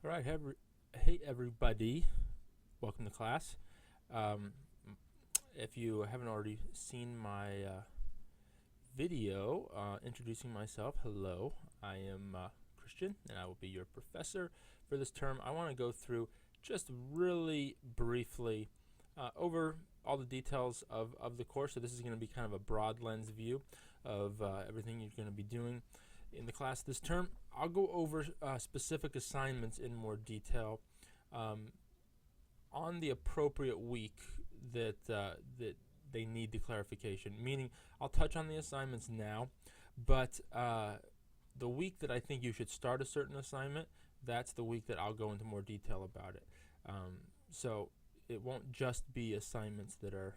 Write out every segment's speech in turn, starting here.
All right, hey everybody, welcome to class. Um, if you haven't already seen my video introducing myself, hello, I am Christian and I will be your professor for this term. I want to go through just really briefly over all the details of the course. So this is going to be kind of a broad lens view of everything you're going to be doing in the class this term. I'll go over specific assignments in more detail on the appropriate week that they need the clarification. Meaning, I'll touch on the assignments now, but the week that I think you should start a certain assignment, that's the week that I'll go into more detail about it. So it won't just be assignments that are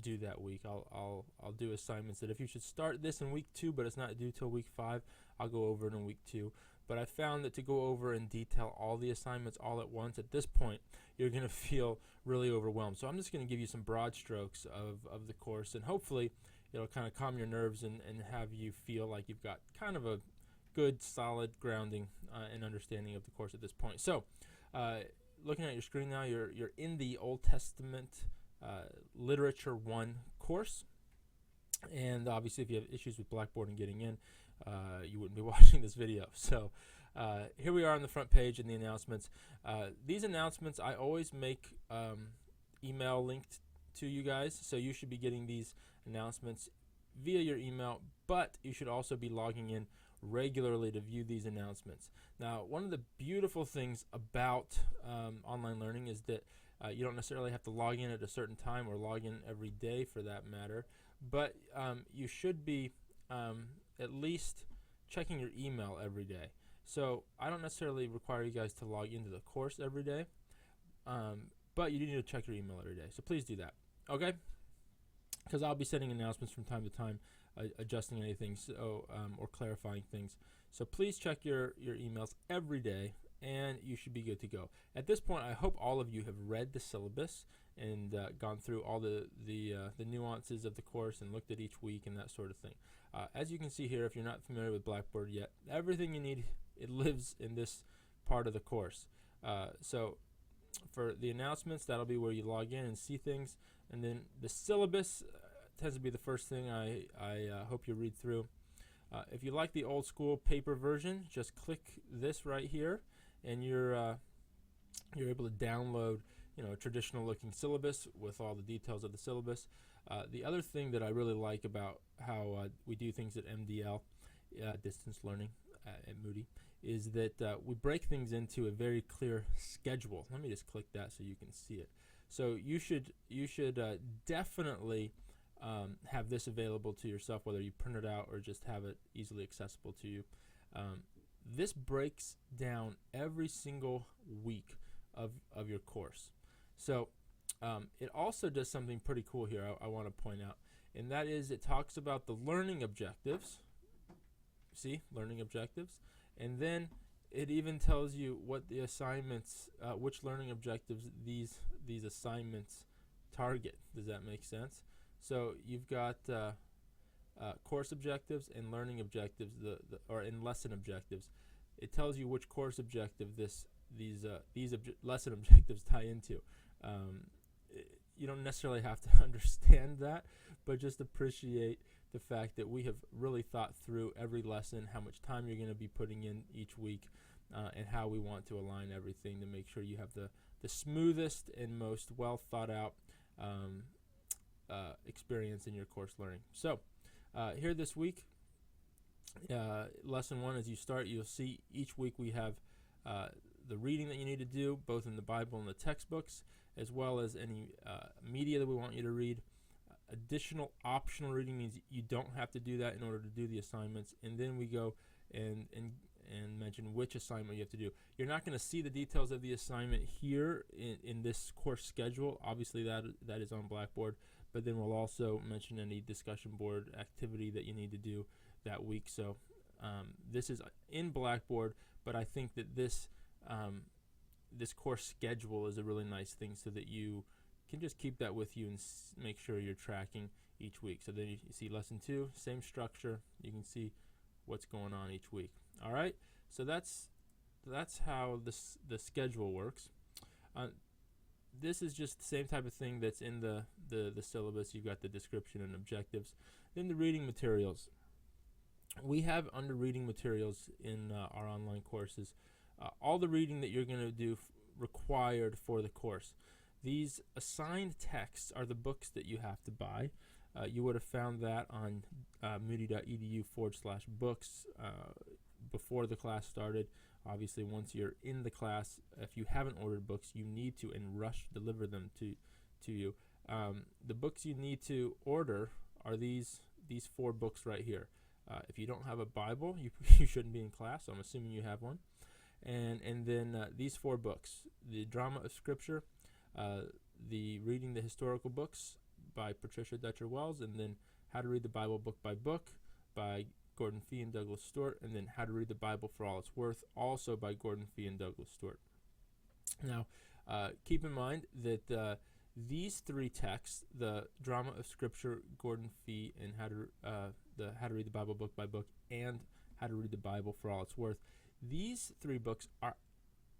due that week. I'll do assignments that if you should start this in week 2, but it's not due till week 5, I'll go over it in week 2. But I found that to go over in detail all the assignments all at once, at this point, you're going to feel really overwhelmed. So I'm just going to give you some broad strokes of the course, and hopefully it'll kind of calm your nerves and have you feel like you've got kind of a good, solid grounding and understanding of the course at this point. So looking at your screen now, you're in the Old Testament Literature 1 course. And obviously, if you have issues with Blackboard and getting in, you wouldn't be watching this video. So here we are on the front page in the announcements. These announcements I always make email linked to you guys, so you should be getting these announcements via your email, but you should also be logging in regularly to view these announcements. Now, one of the beautiful things about online learning is that you don't necessarily have to log in at a certain time or log in every day for that matter, but you should be at least checking your email every day. So I don't necessarily require you guys to log into the course every day, but you do need to check your email every day. So please do that, okay? Because I'll be sending announcements from time to time, adjusting anything or clarifying things. So please check your emails every day, and you should be good to go. At this point, I hope all of you have read the syllabus and gone through all the nuances of the course and looked at each week and that sort of thing. As you can see here, if you're not familiar with Blackboard yet, everything you need, it lives in this part of the course. So for the announcements, that'll be where you log in and see things. And then the syllabus tends to be the first thing I hope you read through. If you like the old school paper version, just click this right here, and you're able to download a traditional looking syllabus with all the details of the syllabus. The other thing that I really like about how we do things at MDL, distance learning at Moody, is that we break things into a very clear schedule. Let me just click that so you can see it. So you should definitely have this available to yourself, whether you print it out or just have it easily accessible to you. This breaks down every single week of your course. So it also does something pretty cool here I want to point out, and that is it talks about the learning objectives. See, learning objectives, and then it even tells you what the assignments, which learning objectives these assignments target. Does that make sense? So you've got course objectives and learning objectives, or in lesson objectives. It tells you which course objective these lesson objectives tie into. You don't necessarily have to understand that, but just appreciate the fact that we have really thought through every lesson, how much time you're going to be putting in each week, and how we want to align everything to make sure you have the smoothest and most well thought out experience in your course learning. So here this week, lesson 1, as you start, you'll see each week we have the reading that you need to do, both in the Bible and the textbooks, as well as any media that we want you to read. Additional optional reading means you don't have to do that in order to do the assignments. And then we go and mention which assignment you have to do. You're not going to see the details of the assignment here in this course schedule. Obviously, that is on Blackboard. But then we'll also mention any discussion board activity that you need to do that week. So this is in Blackboard, but I think that this course schedule is a really nice thing so that you can just keep that with you and make sure you're tracking each week. So then you see lesson 2, same structure. You can see what's going on each week. All right, so that's that's how the schedule works. Uh, this is just the same type of thing that's in the syllabus. You've got the description and objectives. Then the reading materials. We have under reading materials in our online courses all the reading that you're going to do required for the course. These assigned texts are the books that you have to buy. You would have found that on moody.edu/books before the class started. Obviously, once you're in the class, if you haven't ordered books, you need to and rush deliver them to you. The books you need to order are these 4 books right here. If you don't have a Bible, you shouldn't be in class, so I'm assuming you have one. And then these 4 books: the Drama of Scripture, the Reading the Historical Books by Patricia Dutcher Wells, and then How to Read the Bible Book by Book by Gordon Fee and Douglas Stewart, and then How to Read the Bible for All It's Worth, also by Gordon Fee and Douglas Stewart. Now, keep in mind that these 3 texts, the Drama of Scripture, Gordon Fee, and How to Read the Bible Book by Book, and How to Read the Bible for All It's Worth, these 3 books are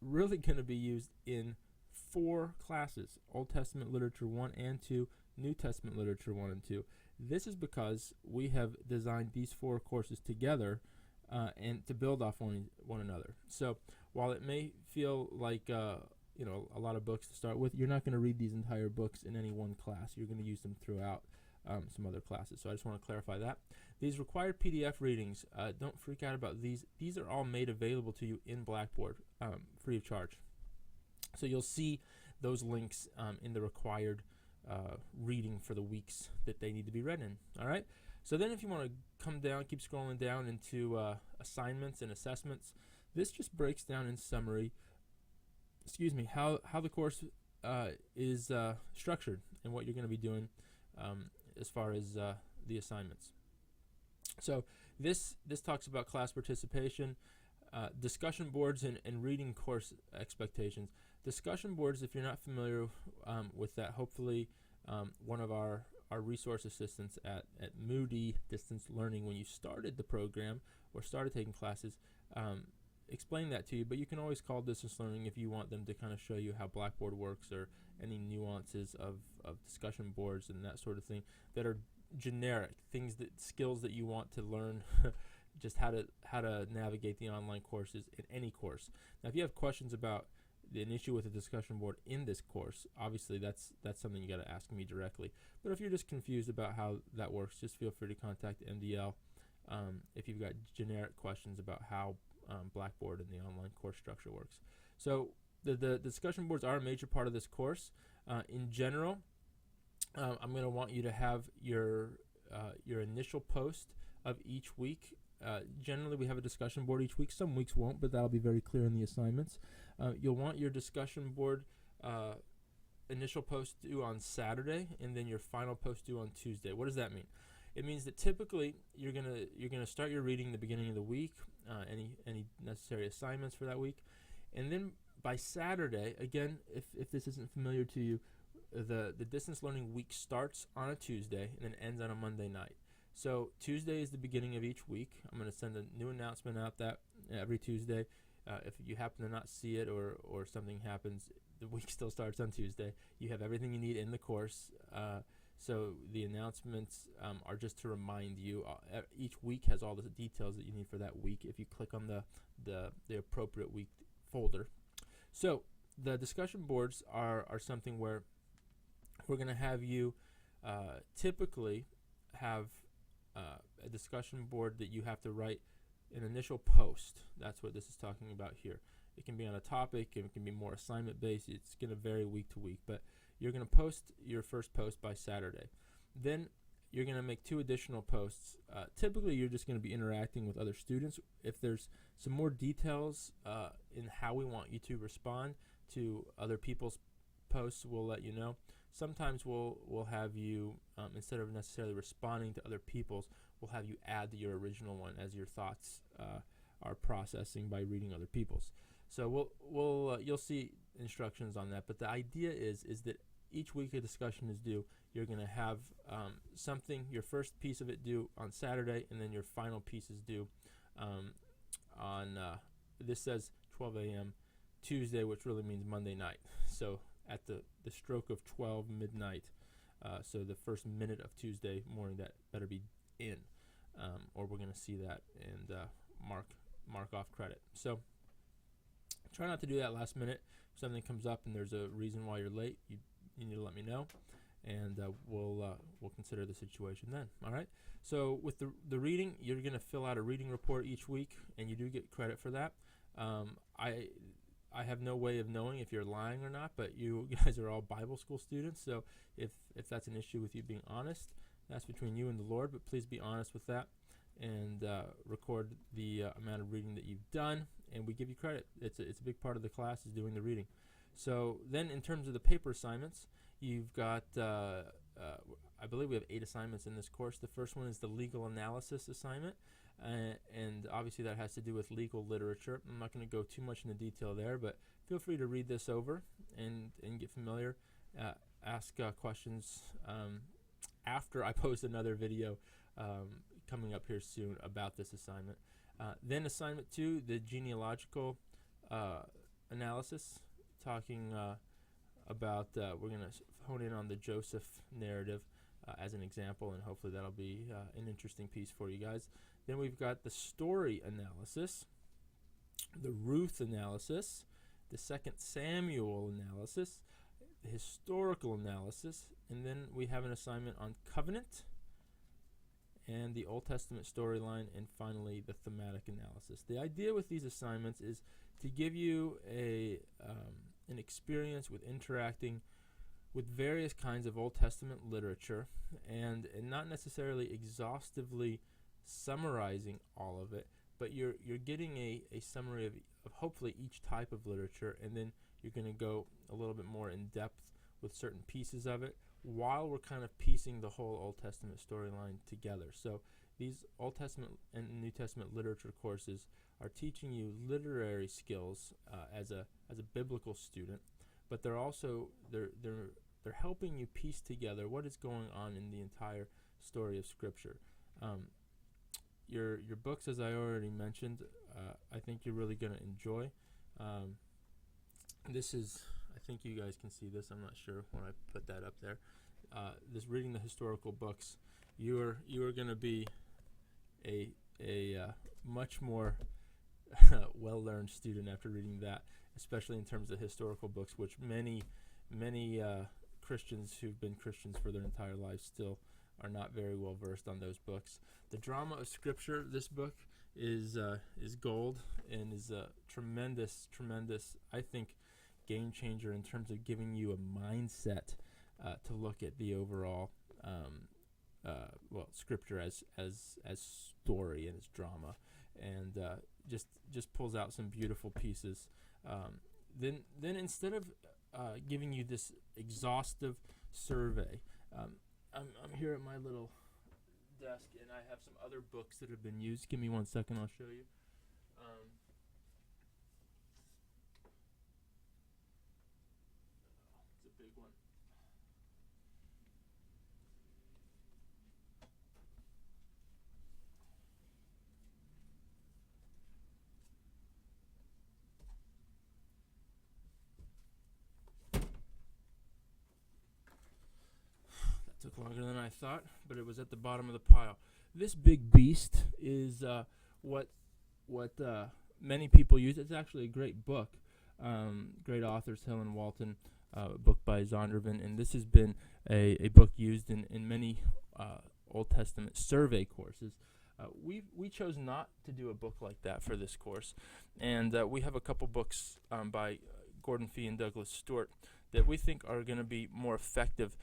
really going to be used in 4 classes: Old Testament Literature 1 and 2, New Testament Literature 1 and 2. This is because we have designed these 4 courses together and to build off one another. So while it may feel like a lot of books to start with, you're not going to read these entire books in any one class. You're going to use them throughout some other classes. So I just want to clarify that. These required PDF readings, don't freak out about these. These are all made available to you in Blackboard free of charge. So you'll see those links in the required reading for the weeks that they need to be read in. All right. So then if you want to come down, keep scrolling down into assignments and assessments, this just breaks down in summary, how the course is structured and what you're going to be doing as far as the assignments. So this talks about class participation, discussion boards, and reading course expectations. Discussion boards, if you're not familiar with that, hopefully one of our resource assistants at Moody Distance Learning, when you started the program or started taking classes, explain that to you. But you can always call Distance Learning if you want them to kind of show you how Blackboard works or any nuances of discussion boards and that sort of thing that are generic skills that you want to learn. Just how to navigate the online courses in any course. Now, if you have questions about an issue with a discussion board in this course, obviously that's something you got to ask me directly. But if you're just confused about how that works, just feel free to contact MDL if you've got generic questions about how Blackboard and the online course structure works. So the discussion boards are a major part of this course. In general, I'm going to want you to have your initial post of each week. Generally, we have a discussion board each week. Some weeks won't, but that'll be very clear in the assignments. You'll want your discussion board initial post due on Saturday, and then your final post due on Tuesday. What does that mean? It means that typically you're gonna start your reading the beginning of the week, any necessary assignments for that week, and then by Saturday, again, if this isn't familiar to you, the distance learning week starts on a Tuesday and then ends on a Monday night. So Tuesday is the beginning of each week. I'm going to send a new announcement out that every Tuesday. If you happen to not see it or something happens, the week still starts on Tuesday. You have everything you need in the course. So the announcements are just to remind you. Each week has all the details that you need for that week if you click on the appropriate week folder. So the discussion boards are something where we're going to have you typically have a discussion board that you have to write an initial post. That's what this is talking about here. It can be on a topic, it can be more assignment based. It's going to vary week to week, but you're going to post your first post by Saturday. Then you're going to make 2 additional posts. Typically, you're just going to be interacting with other students. If there's some more details in how we want you to respond to other people's posts, we'll let you know. Sometimes we'll have you, instead of necessarily responding to other people's, we'll have you add your original one as your thoughts are processing by reading other people's. So you'll see instructions on that. But the idea is that each week a discussion is due. You're going to have your first piece of it due on Saturday, and then your final piece is due on. This says 12 a.m. Tuesday, which really means Monday night. So at the stroke of 12 midnight, so the first minute of Tuesday morning, that better be in, or we're going to see that and mark off credit. So try not to do that last minute. If something comes up and there's a reason why you're late, you need to let me know, and we'll consider the situation then. All right. So with the reading, you're going to fill out a reading report each week, and you do get credit for that. I have no way of knowing if you're lying or not, but you guys are all Bible school students, so if that's an issue with you being honest, that's between you and the Lord, but please be honest with that and record the amount of reading that you've done, and we give you credit. It's a big part of the class is doing the reading. So then in terms of the paper assignments, you've got, I believe we have 8 assignments in this course. The first one is the legal analysis assignment. And obviously that has to do with legal literature. I'm not going to go too much into detail there, but feel free to read this over and get familiar. Ask questions after I post another video coming up here soon about this assignment. Then assignment 2, the genealogical analysis, talking about, we're going to hone in on the Joseph narrative as an example, and hopefully that'll be an interesting piece for you guys. Then we've got the story analysis, the Ruth analysis, the 2 Samuel analysis, the historical analysis, and then we have an assignment on covenant and the Old Testament storyline, and finally the thematic analysis. The idea with these assignments is to give you an experience with interacting with various kinds of Old Testament literature and not necessarily exhaustively summarizing all of it, but you're getting a summary of hopefully each type of literature, and then you're going to go a little bit more in depth with certain pieces of it while we're kind of piecing the whole Old Testament storyline together. So these Old Testament and New Testament literature courses are teaching you literary skills as a biblical student, but they're also they're helping you piece together what is going on in the entire story of Scripture. Your books, as I already mentioned, I think you're really going to enjoy. This is, I think you guys can see this. I'm not sure when I put that up there. This reading the historical books, you are going to be a much more well-learned student after reading that, especially in terms of historical books, which many Christians who've been Christians for their entire lives still are not very well versed on those books. The Drama of Scripture, this book is gold and is a tremendous, I think, game changer in terms of giving you a mindset to look at the overall Scripture as story and as drama, and just pulls out some beautiful pieces. Then instead of giving you this exhaustive survey, I'm here at my little desk, and I have some other books that have been used. Give me 1 second, I'll show you. It's a big one. Took longer than I thought, but it was at the bottom of the pile. This big beast is what many people use. It's actually a great book. Great authors, Helen Walton, a book by Zondervan, and this has been a book used in many Old Testament survey courses. We chose not to do a book like that for this course, and we have a couple books by Gordon Fee and Douglas Stewart that we think are going to be more effective.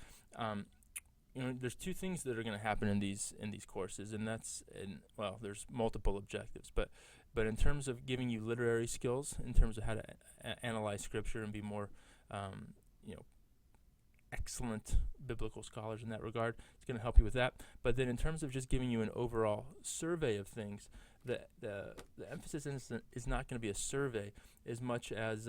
There's 2 things that are going to happen in these courses, and there's multiple objectives, but in terms of giving you literary skills, in terms of how to analyze Scripture and be more, excellent biblical scholars in that regard, it's going to help you with that. But then in terms of just giving you an overall survey of things, the emphasis is not going to be a survey as much as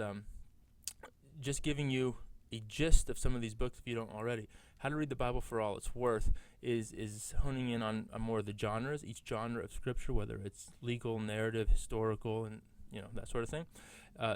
just giving you a gist of some of these books if you don't already. How to Read the Bible for All It's Worth is honing in on more of the genres, each genre of Scripture, whether it's legal, narrative, historical, and that sort of thing. Uh,